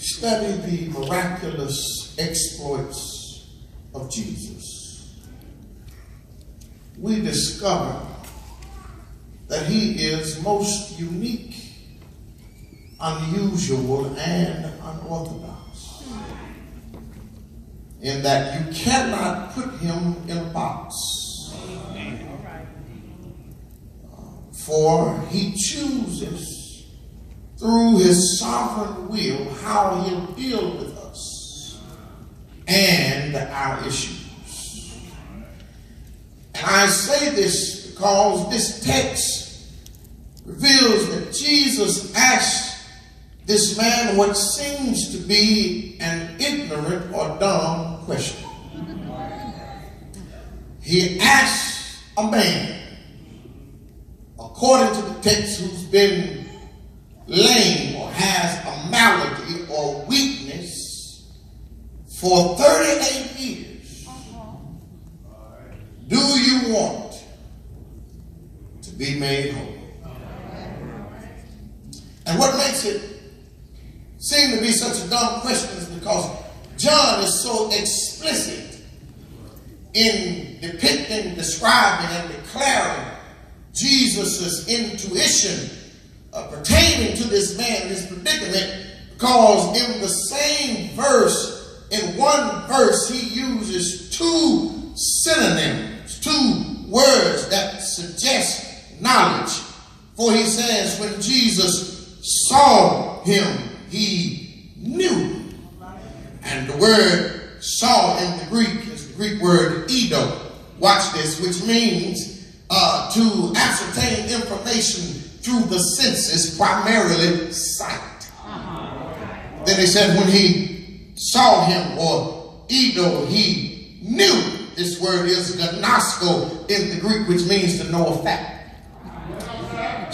study the miraculous exploits of Jesus, we discover that he is most unique, unusual, and unorthodox, in that you cannot put him in a box. For he chooses through his sovereign will how he'll deal with us and our issues. And I say this because this text reveals that Jesus asked this man what seems to be an ignorant or dumb question. He asked a man, according to the text, who's been lame or has a malady or weakness for 38 years. Do you want to be made whole? And what makes it seem to be such a dumb question is because John is so explicit in depicting, describing, and declaring Jesus' intuition pertaining to this man, his predicament, because in the same verse, in one verse, he uses two synonyms, two words that suggest knowledge. For he says, when Jesus saw him, he knew. And the word saw in the Greek is the Greek word eido. Watch this, which means to ascertain information through the senses, primarily sight. Then he said when he saw him, or eido, he knew. This word is gnosko in the Greek, which means to know a fact.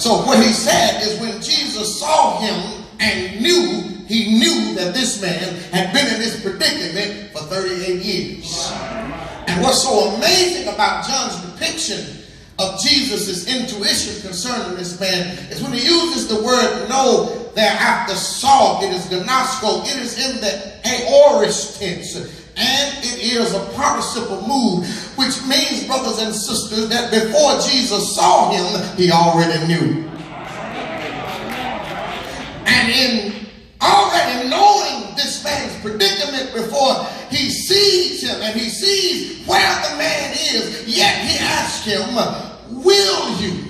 So what he said is when Jesus saw him and knew, he knew that this man had been in this predicament for 38 years. And what's so amazing about John's depiction of Jesus' intuition concerning this man is when he uses the word know there after saw, it is gnosko, it is in the aorist tense, and it is a participle mood, which means, brothers and sisters, that before Jesus saw him, he already knew. And in already knowing this man's predicament before he sees him and he sees where the man is, yet he asks him, will you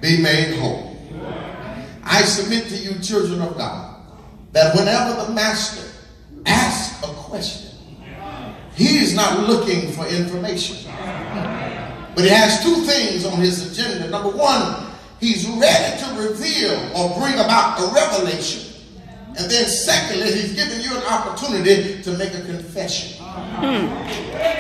be made whole? I submit to you, children of God, that whenever the master asks a question, he is not looking for information, but he has two things on his agenda. Number one, he's ready to reveal or bring about a revelation. And then secondly, he's giving you an opportunity to make a confession.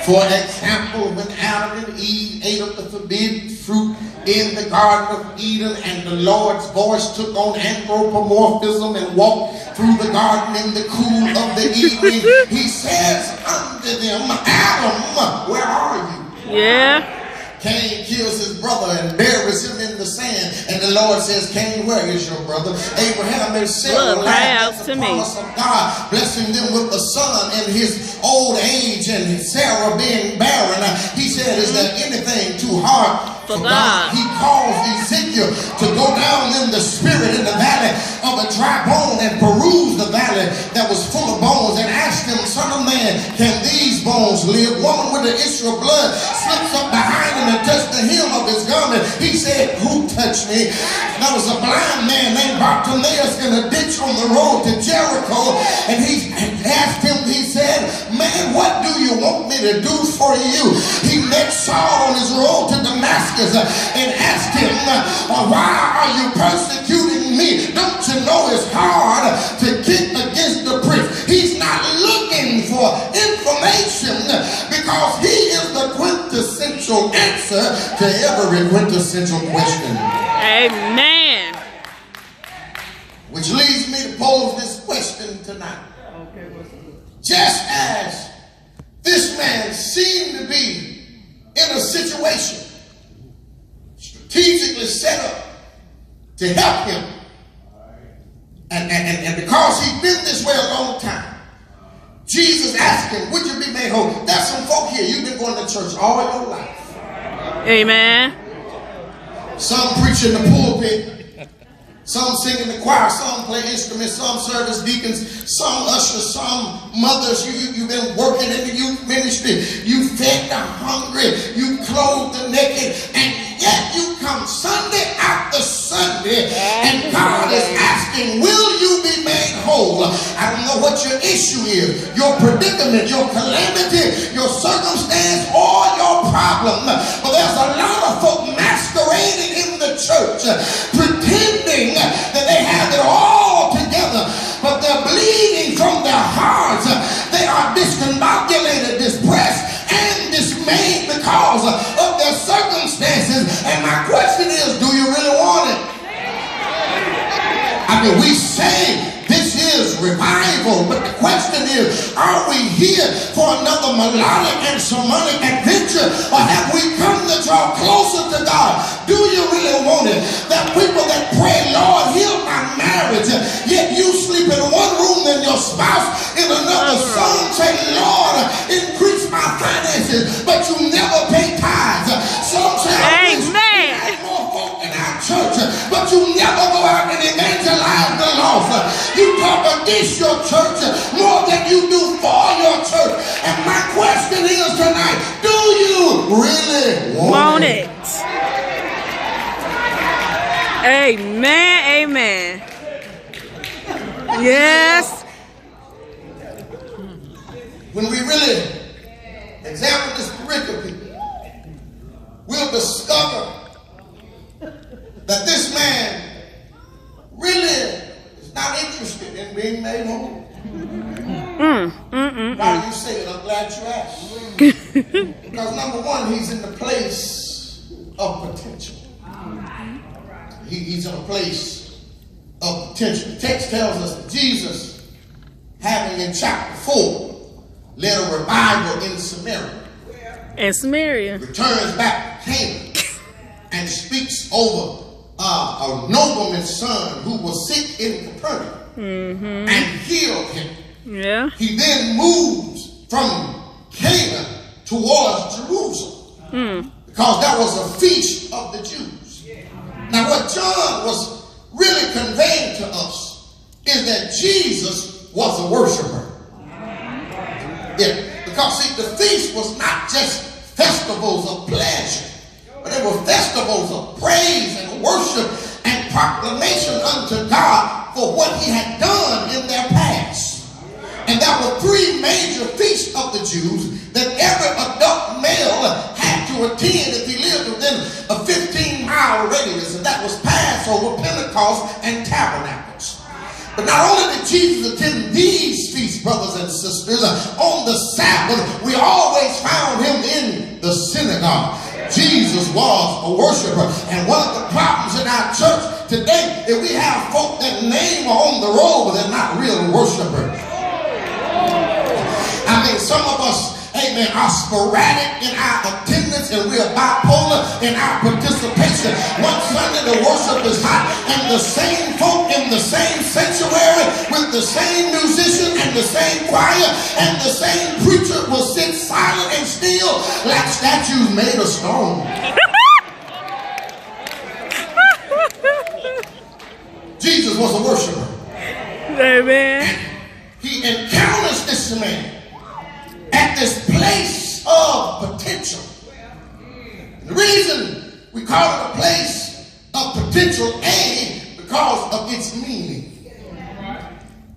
For example, when Adam and Eve ate of the forbidden fruit in the Garden of Eden, and the Lord's voice took on anthropomorphism and walked through the garden in the cool of the evening, he says unto them, Adam, where are you? Yeah. Cain kills his brother and buries him in the sand. And the Lord says, Cain, where is your brother? Abraham and Sarah laughed at the promise of God, blessing them with a son in his old age and Sarah being barren. He said, is there anything too hard for God? He caused Ezekiel to go down in the spirit in the valley of a dry bone and peruse the valley that was full of bones and asked him, son of man, can these bones live? Woman with the issue of blood slips up behind him and touched the hem of his garment. He said, who touched me? There was a blind man named Bartimaeus in a ditch on the road to Jericho, and he asked him, he said, man, what do you want me to do for you? He met Saul on his road to Damascus and asked him, why are you persecuting me? Don't you know it's hard to kick against the pricks? He's not looking for information because he is the quintessential answer to every quintessential question. Amen. Which leads me to pose this question tonight. Just as this man seemed to be in a situation strategically set up to help him, and And because he'd been this way a long time, Jesus asked him, would you be made whole? There's some folk here, you've been going to church all your life. Amen. Some preach in the pulpit. Some sing in the choir, some play instruments, some serve as deacons, some ushers, some mothers. You've been working in the youth ministry. You fed the hungry, you clothed the naked, and yet you come Sunday after Sunday, and God is asking, will you be made whole? I don't know what your issue is, your predicament, your calamity, your circumstance, or your problem. But there's a lot of folk masquerading in the church, pretending that they have it all together, but they're bleeding from their hearts. They are discombobulated, depressed, and dismayed because of their circumstances. And my question is, do you really want it? I mean, we say this is revival, but the question is, are we here for another melodic and sermonic adventure, or have we come to draw closer to God? Do you really want it? There are people that pray, Lord, heal my marriage, yet you sleep in one room than your spouse in another. Some say, Lord, increase my finances, but you never pay tithes. Some say, I wish we had more folk in our church, but you never go out and evangelize the lost. You talk against your church more than you do for your church. And my question is tonight, do you really want it? Amen, amen. Yes. When we really examine this curriculum, we'll discover that this man really is not interested in being made whole. Why do you say it? I'm glad you asked. Because number one, he's in the place of potential. He's in a place of potential. The text tells us that Jesus, having in chapter 4, led a revival in Samaria. And Samaria. Returns back to Canaan and speaks over a nobleman's son who was sick in Capernaum and healed him. Yeah. He then moves from Canaan towards Jerusalem because that was a feast of the Jews. Now what John was really conveying to us is that Jesus was a worshiper. Yeah, because see, the feast was not just festivals of pleasure, but they were festivals of praise and worship and proclamation unto God for what he had done in their past. And there were three major feasts of the Jews that every adult male had to attend if he lived within a 15-mile radius, and that was Passover, Pentecost, and Tabernacles. But not only did Jesus attend these feasts, brothers and sisters, on the Sabbath, we always found him in the synagogue. Jesus was a worshiper. And one of the problems in our church today is we have folk that name are on the road, but they're not real worshipers. I mean, some of us, amen, are sporadic in our attendance, and we're bipolar in our participation. One Sunday the worship is hot, and the same folk in the same sanctuary with the same musician and the same choir and the same preacher will sit silent and still like statues made of stone. Jesus was a worshiper. Amen. And he encounters this man at this place of potential. The reason we call it a place of potential, because of its meaning.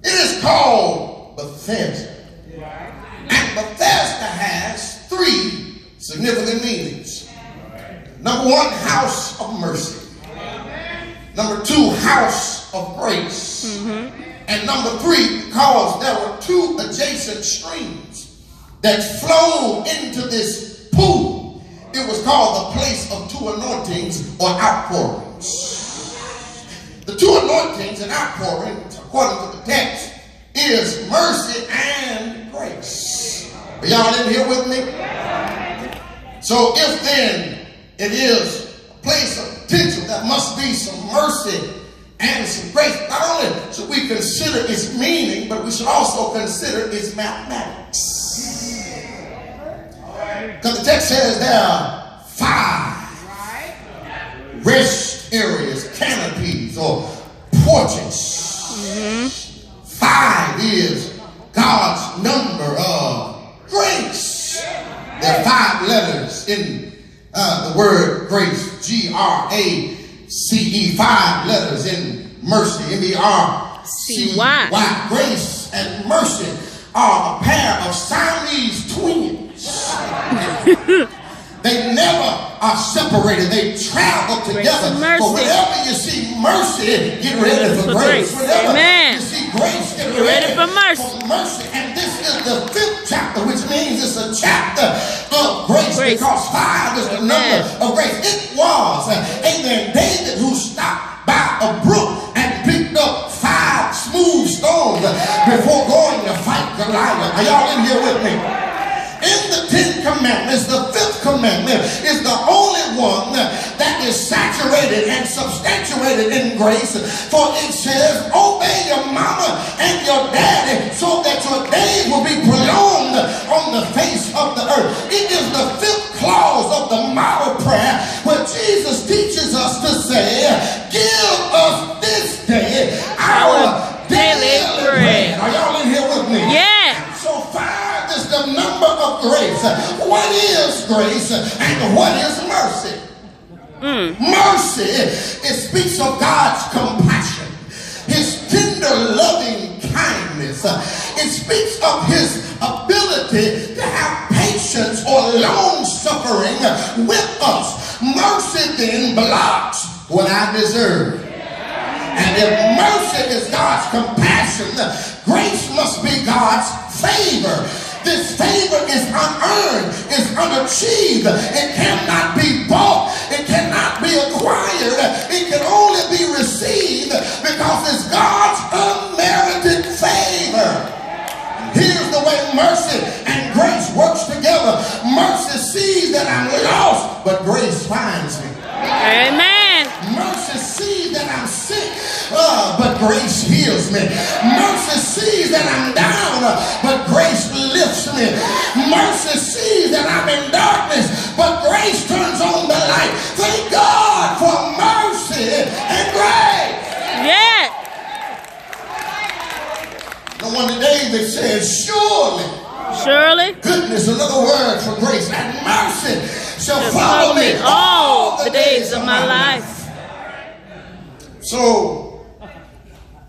It is called Bethesda. And Bethesda has three significant meanings. Number one, house of mercy. Number two, house of grace. And number three, because there were two adjacent streams that flowed into this pool, it was called the place of two anointings or outpourings. The two anointings and outpourings, according to the text, is mercy and grace. Are y'all in here with me? So if then it is a place of potential, there must be some mercy and some grace. Not only should we consider consider its meaning, but we should also consider its mathematics. Because the text says there are 5 rest areas, canopies, or porches. 5 is God's number of grace. There are 5 letters in the word grace. G-R-A-C-E. 5 letters in mercy. M-E-R-C-Y. Grace and mercy are a pair of Siamese twins. They never are separated. They travel together. But whenever you see mercy, get ready for grace. Whenever you see grace, get ready for mercy. And this is the 5th chapter, which means it's a chapter of grace. Because 5 is the number of grace. It was, amen, David who stopped by a brook and picked up 5 smooth stones before going to fight Goliath. Are y'all in here with me? In the 10 commandments, the 5th commandment is the only one that is saturated and substantiated in grace. For it says, obey your mama and your daddy so that your days will be prolonged on the face of the earth. It is the 5th clause of the model prayer where Jesus teaches us to say, give us this day our daily bread. Are y'all in here with me? Yeah. So 5 is the number of grace. What is grace and what is mercy? Mercy, it speaks of God's compassion, his tender loving kindness. It speaks of his ability to have patience or long suffering with us. Mercy then blocks what I deserve. And if mercy is God's compassion, grace must be God's favor. This favor is unearned, is unachieved. It cannot be bought. It cannot be acquired. It can only be received because it's God's unmerited favor. Here's the way mercy and grace works together. Mercy sees that I'm lost, but grace finds me. Amen. Mercy sees that I'm sick, but grace heals me. Mercy sees that I'm down, but grace lifts me. Mercy sees that I'm in darkness, but grace turns on the light. Thank God for mercy and grace. Yeah. No wonder David says, surely goodness, another word for grace, and mercy shall follow me all the days of my life. So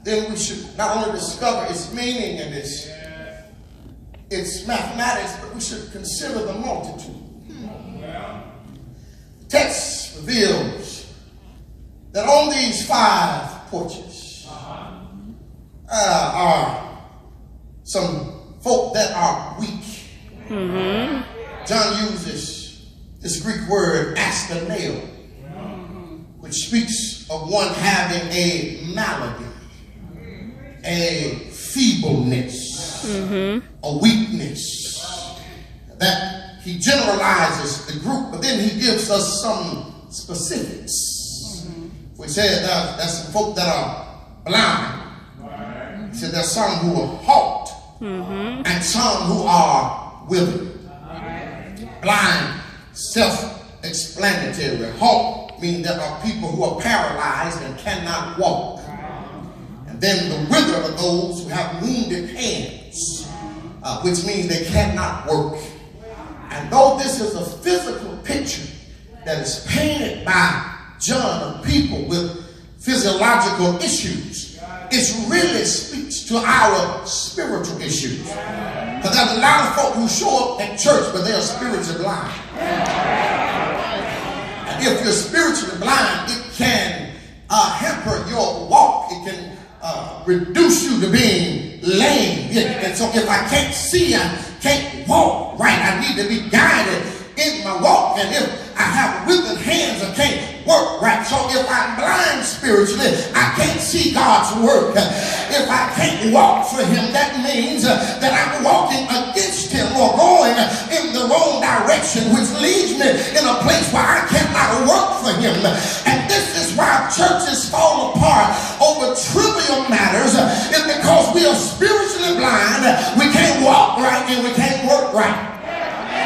then we should not only discover its meaning and its mathematics, but we should consider the multitude. The text reveals that on these 5 porches are some folk that are weak. John uses this Greek word askaneo, which speaks of one having a malady, a feebleness, a weakness. That he generalizes the group, but then he gives us some specifics. We said there's some folk that are blind. He said there's some who are halt, and some who are withered. Blind, self-explanatory. Halt means there are people who are paralyzed and cannot walk. And then the withered are those who have wounded hands, which means they cannot work. And though this is a physical picture that is painted by John of people with physiological issues, it really speaks to our spiritual issues. Because there's a lot of folk who show up at church, but they are spiritually blind. And if you're spiritually blind, it can hamper your walk. It can reduce you to being lame. And so if I can't see, I can't walk right. I need to be guided in my walk. And if I have withered hands, I can't work right. So if I'm blind spiritually, I can't see God's work. If I can't walk for him, that means that I'm walking against him or going in the wrong direction, which leads me in a place where I cannot work for him. And this is reasons why churches fall apart over trivial matters is because we are spiritually blind. We can't walk right and we can't work right.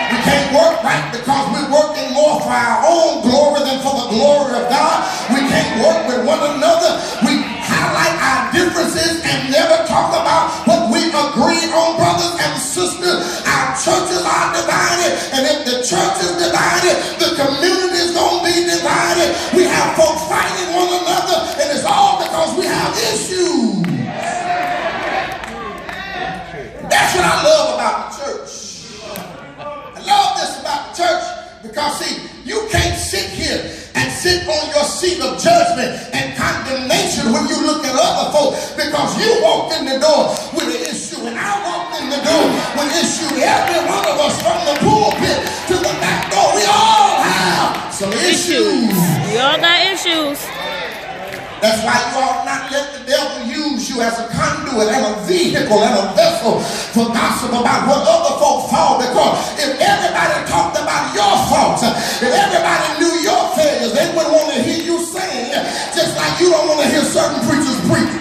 We can't work right because we're working more for our own glory than for the glory of God. We can't work with one another. We highlight our differences and never talk about what we agree on, brothers and sisters. Our churches are divided, and if the church is divided, the community is going to be divided. We have folks fighting one another, and it's all because we have issues. That's what I love about the church. I love this about the church because, see, you can't sit here and sit on your seat of judgment and condemnation when you look at other folks, because you walked in the door with an issue and I walked in the door with an issue. Every one of us, from the pulpit to the back door, we all have some issues. We all got issues. That's why you ought not let the devil use you as a conduit and a vehicle and a vessel for gossip about what other folk fall. Because if everybody talked about your faults, if everybody knew your failures, they wouldn't want to hear you sing, just like you don't want to hear certain preachers preach.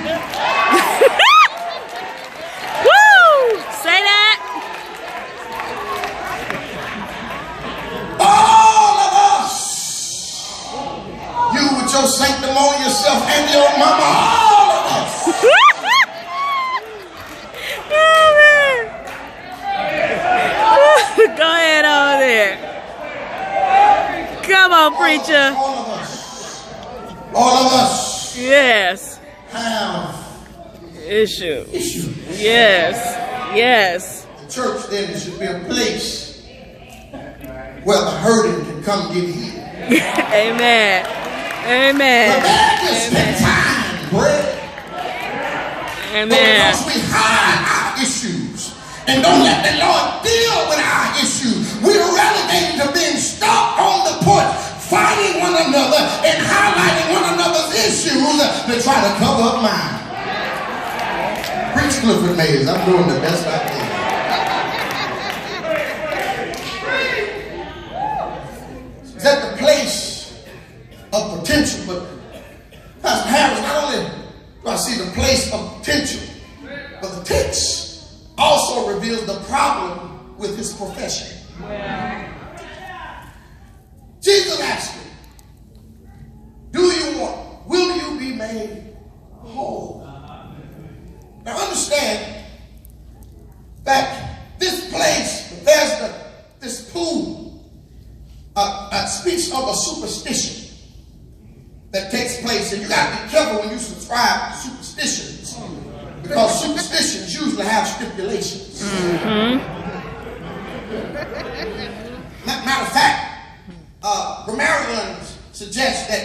Woo! Say that. All of us, you with your sanctimonious self and your mama, all of us. Go ahead over there. Come on, preacher. All of us. Yes. Have Issue. issues. Yes. Yes. The church then should be a place where the hurting can come get healed. Amen. Amen. But that is the time, bread. Amen. Because we hide our issues and don't let the Lord deal with our issues, we're relegated to being stuck on the porch, fighting one another and highlighting one another's issues to try to cover up mine. Preach Clifford Mays, I'm doing the best I can. It's at the place of potential, but Pastor Harris, not only do I see the place of potential, but the text also reveals the problem with his profession. Jesus asked him, do you want, will you be made whole? Now understand that this place, this pool, speaks of a superstition that takes place, and you got to be careful when you subscribe to superstitions, because superstitions usually have stipulations. Matter of fact, grammarians suggest that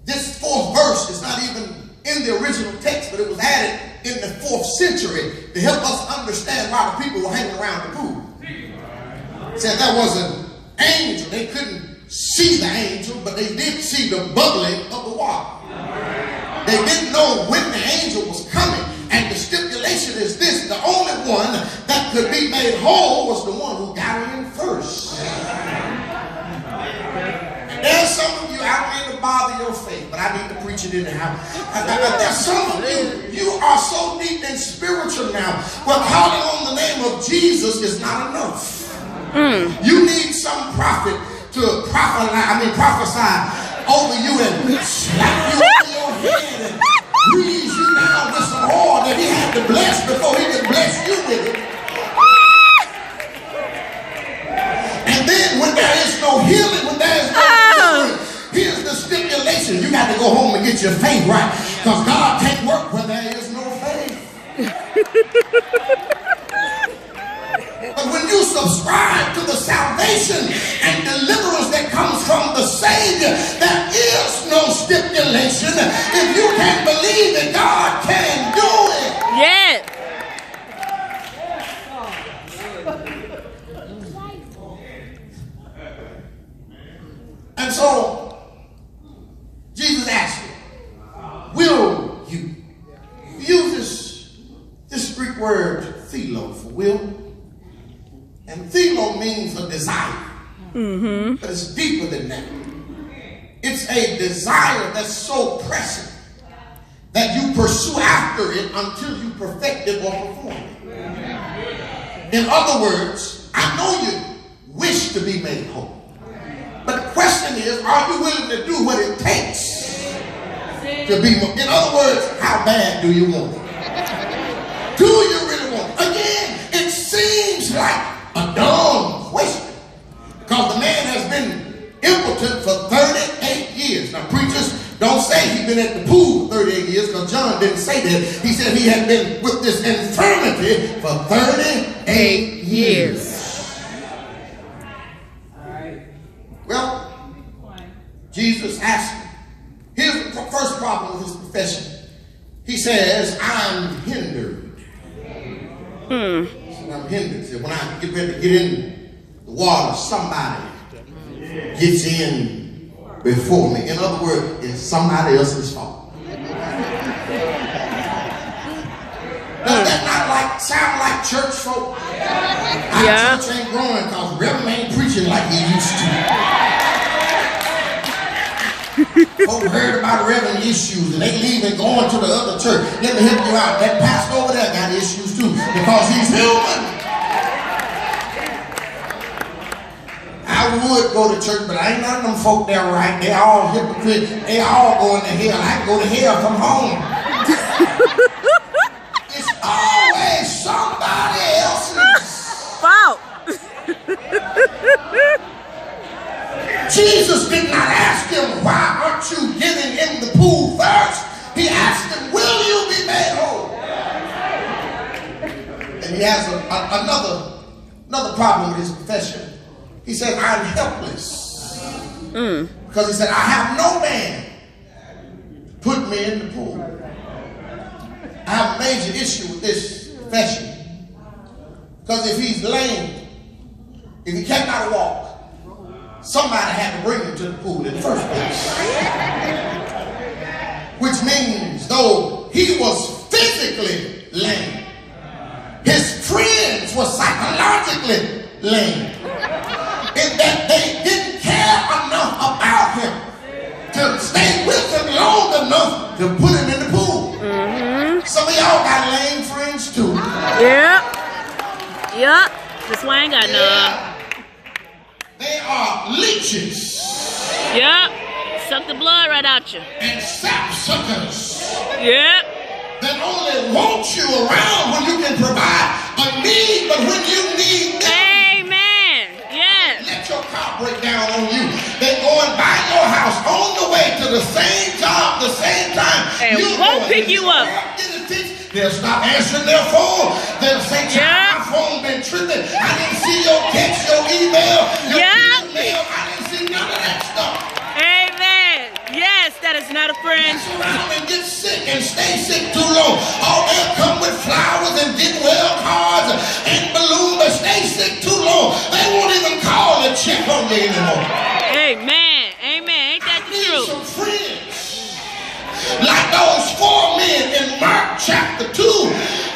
this fourth verse is not even in the original text, but it was added in the 4th century to help us understand why the people were hanging around the pool. Said there was an angel. They couldn't see the angel, but they did see the bubbling of the water. They didn't know when the angel was coming. And the stipulation is this: the only one that could be made whole was the one who got in first. And there's some of you, I don't mean to bother your faith, but I need to preach it anyhow. There's some of you are so deep and spiritual now, but calling on the name of Jesus is not enough. You need some prophet to prophesy over you and slap you over your head and breeze you down with some oil that he had to bless before he could bless you with it. And then when there is no healing, when there is no healing, here's the stipulation: you got to go home and get your faith right, because God can't work where there is no faith. But when you subscribe to the salvation and deliverance that comes from the Savior, there is no stipulation. If you can't believe it, God can do it. Yes. And so Jesus asked him, will you? He uses this Greek word philo for will. And philo means a desire. But it's deeper than that. It's a desire that's so pressing that you pursue after it until you perfect it or perform it. In other words, I know you wish to be made whole. But the question is, are you willing to do what it takes to be more? In other words, how bad do you want it? Do you really want it? Again, it seems like a dumb question because the man has been impotent for 38 years. Now, preachers don't say he's been at the pool for 38 years because John didn't say that. He said he had been with this infirmity for 38 years. Well, Jesus asked him. Here's the first problem with his profession. He says, I'm hindered. I'm hindered. So when I get ready to get in the water, somebody gets in before me. In other words, it's somebody else's fault. Does that not sound like church folk? Our church ain't growing because Reverend ain't preaching like he used to. Folk heard about Reverend issues and they leave and going to the other church. Let me help you out. That pastor over there got issues too because he's human. I would go to church, but I ain't none of them folk there right. They all hypocrites. They all going to hell. I can go to hell from home. It's always somebody else's fault. Jesus did not ask him, why aren't you getting in the pool first? He asked him, will you be made whole? And he has another problem with his profession. He said, I'm helpless. Because he said, I have no man put me in the pool. I have a major issue with this profession. Because if he's lame, if he cannot walk, somebody had to bring him to the pool in the first place. Which means, though he was physically lame, his friends were psychologically lame. In that they didn't care enough about him to stay with him long enough to put him in the pool. Some of y'all got lame friends too. Yep. That's why I ain't got none. They are leeches. Yep. Suck the blood right out you. And sapsuckers. Yep. That only want you around when you can provide a need, but when you need them, amen. Yes. Let your car break down on you. They're going by your house on the way to the same job, the same time. And won't pick you up. They'll stop answering their phone. They'll say, my phone been tripping. I didn't see your text, your email, your email. I didn't see none of that stuff. Amen. Yes, that is not a friend. Mess around and get sick and stay sick too long. Oh, they'll come with flowers and get well cards and balloons, but stay sick too long. They won't even call and check on you anymore. Amen. Amen. Ain't that the truth? Some friends. Like those 4 men in Mark chapter 2,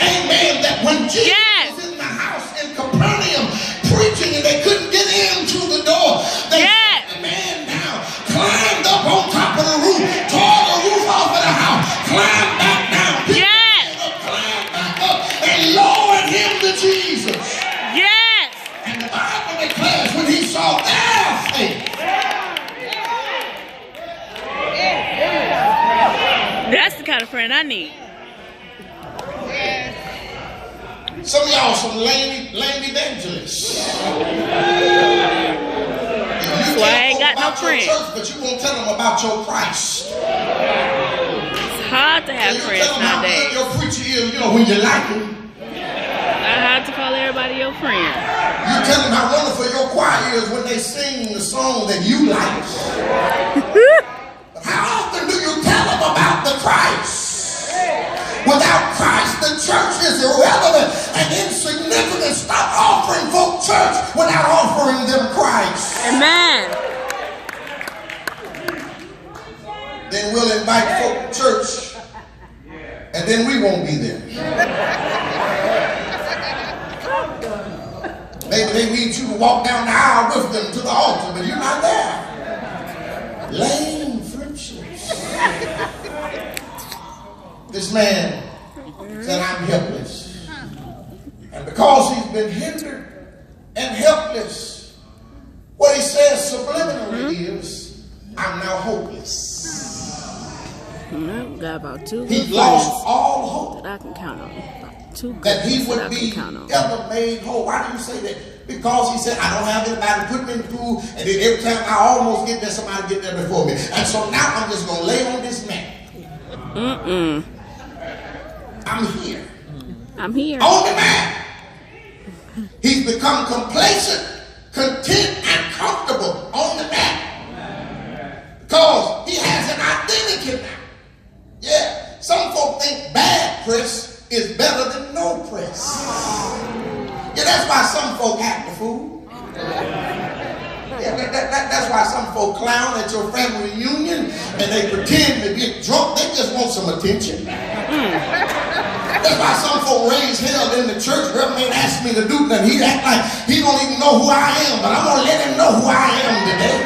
amen, that when Jesus was in the house in Capernaum preaching and they couldn't get into the door, they the man down, climbed up on top of the roof, tore the roof off of the house, climbed back down, climbed back up, and lowered him to Jesus. Yes. And the Bible declares when he saw their faith, that's the kind of friend I need. Some of y'all some lame evangelists. That's why I ain't got no friends. But you won't tell them about your Christ. It's hard to have friends nowadays. Your preacher is, when you like him. I have to call everybody your friend. You tell them how wonderful your choir is when they sing the song that you like. How often do you tell them about the Christ? Without Christ, the church is irrelevant and insignificant. Stop offering folk church without offering them Christ. Amen. Then we'll invite folk to church, and then we won't be there. Maybe they need you to walk down the aisle with them to the altar, but you're not there. Lame This man said, I'm helpless. And because he's been hindered and helpless, what he says subliminally is, I'm now hopeless. Got about two He lost all hope that I can count on. That he would be ever made whole. Why do you say that? Because he said, I don't have anybody to put me in the pool, and then every time I almost get there, somebody get there before me. And so now I'm just going to lay on this mat. I'm here. I'm here. On the mat. He's become complacent, content, and comfortable on the mat. Because he has an identity now. Yeah. Some folk think bad press is better than no press. Yeah, that's why some folk act the fool. Yeah, that's why some folk clown at your family reunion and they pretend to get drunk. They just want some attention. That's why some folk raise hell in the church. Reverend ain't asked me to do nothing. He act like he don't even know who I am, but I'm going to let him know who I am today.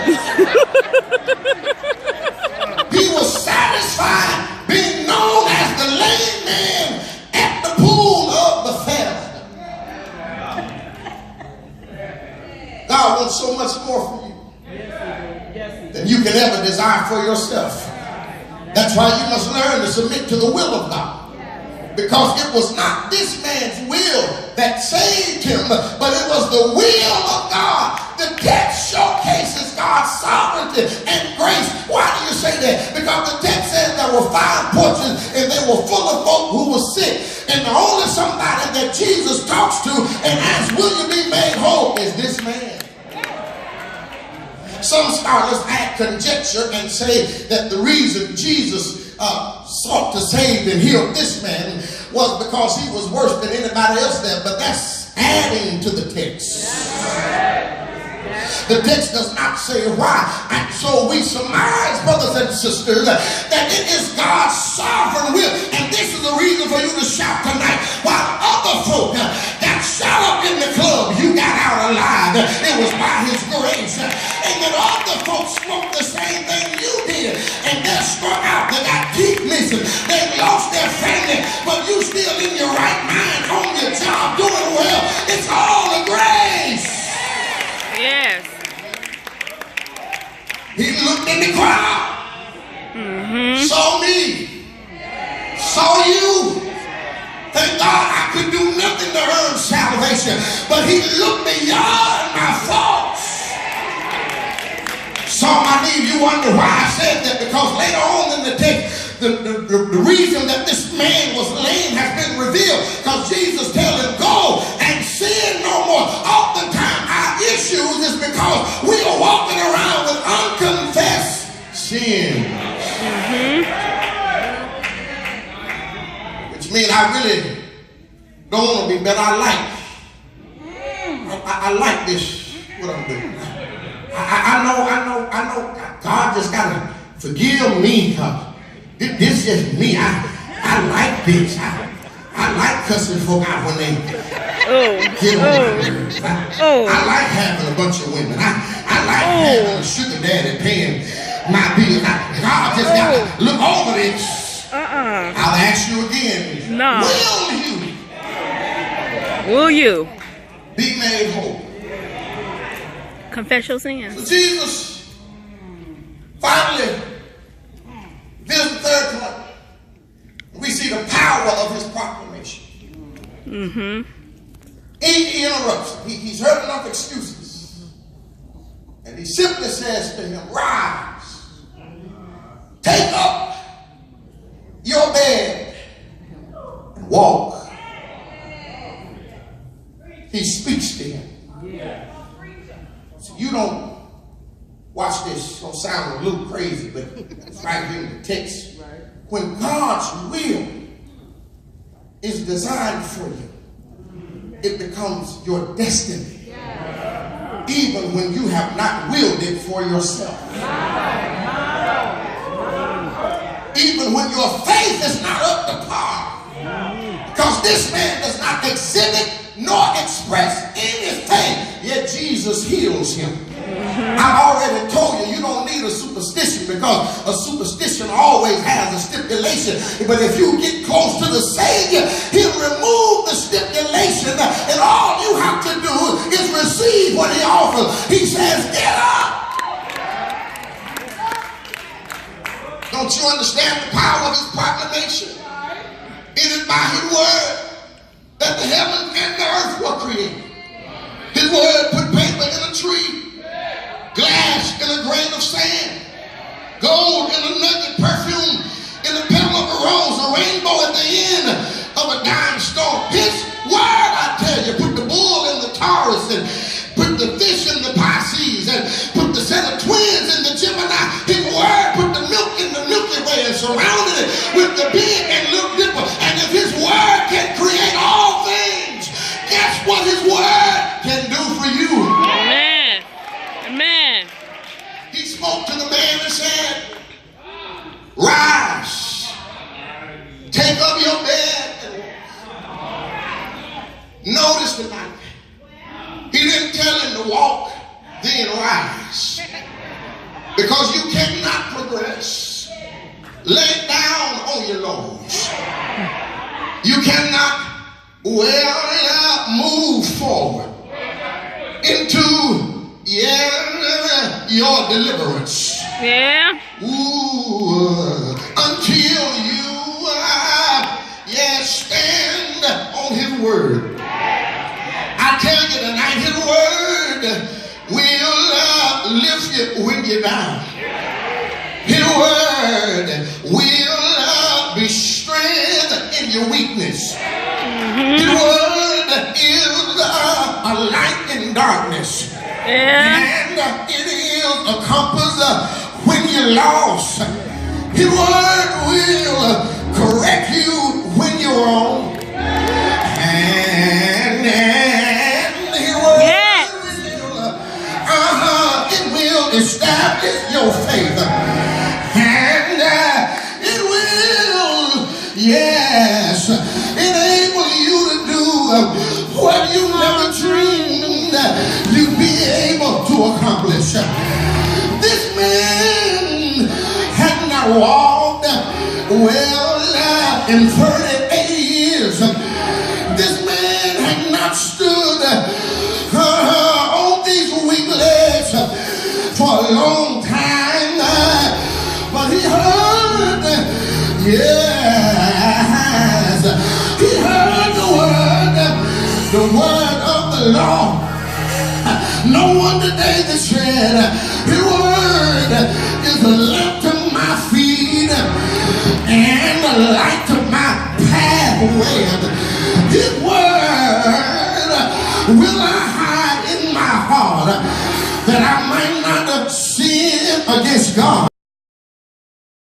He was satisfied being known as the lame man at the pool of Bethesda. God wants so much more for you than you can ever desire for yourself. That's why you must learn to submit to the will of God. Because it was not this man's will that saved him, but it was the will of God. The text showcases God's sovereignty and grace. Why do you say that? Because the text says there were 5 porches and they were full of folk who were sick. And the only somebody that Jesus talks to and asks, will you be made whole, is this man. Some scholars add conjecture and say that the reason Jesus sought to save and heal this man was because he was worse than anybody else there. But that's adding to the text. The text does not say why. And so we surmise, brothers and sisters, that it is God's sovereign will. And this is the reason for you to shout tonight. While other folk got shot up in the club, you got out alive. It was by his grace. And then other folks smoked the same thing you did. And they're struck out. They got teeth missing. They lost their family. But you still in your right mind, on your job, doing well. It's all the grace. Yes. He looked in the crowd, saw me, saw you. Thank God I could do nothing to earn salvation, but he looked beyond my faults. Saw my need. You wonder why I said that? Because later on in the text, the reason that this man was lame has been revealed. Because Jesus tells him, go and sin no more. Oftentimes our issues is because we are walking around with unconfessed sin. Which means I really don't want to be better. I like this, what I'm doing. I know God just got to forgive me. This is me. I like this. I like cussing folk out when they get on my nerves. I like having a bunch of women. I like having a sugar daddy paying my bills. God just got to look over this. I'll ask you again. No. Will you be made whole? Confess your sins. So Jesus finally, this is the third point. We see the power of his proclamation. He interrupts him. He's heard enough excuses. And he simply says to him, rise, take up your bed and walk. He speaks to him. So you don't watch this. It's going to sound a little crazy, but it's right here in the text. When God's will is designed for you, it becomes your destiny. Even when you have not willed it for yourself. Even when your faith is not up to par. Because this man does not exhibit nor express anything, yet Jesus heals him. I've already told you, you don't need a superstition because a superstition always has a stipulation. But if you get close to the Savior, he'll remove the stipulation, and all you have to do is receive what he offers. He says, get up. Don't you understand the power of his proclamation? It is by his word that the heavens and the earth were created. His word put paper in a tree, glass in a grain of sand, gold in a nugget, perfume in the petal of a rose, a rainbow at the end of a dime store. His word, I tell you, put the bull in the Taurus, and put the fish in the Pisces, and put the set of twins in the Gemini. His word put the milk in the Milky Way and surrounded it with the big and little dipper. And if his word can create all things, guess what his word can do for you? Amen. Amen. He spoke to the man and said, rise, take up your bed and walk. Notice tonight, he didn't tell him to walk, then rise. Because you cannot progress laying down on your loins. You cannot move forward into your deliverance. Yeah. Ooh, until you stand on his word. I tell you tonight, his word will lift you when you're down. His word will be strength in your weakness. His word is a light in darkness. Yeah. And it is a compass when you're lost. His word will correct you when you're wrong. And his word will establish your faith. And it will, enable you to do what you never dreamed you'd be able to accomplish. This man had not walked in 38 years. This man had not stood on these weak legs for a long time, but he heard, he heard the word of the Lord. No wonder David said, his word is a lamp to my feet and a light to my pathway. His word will I hide in my heart, that I might not sin against God.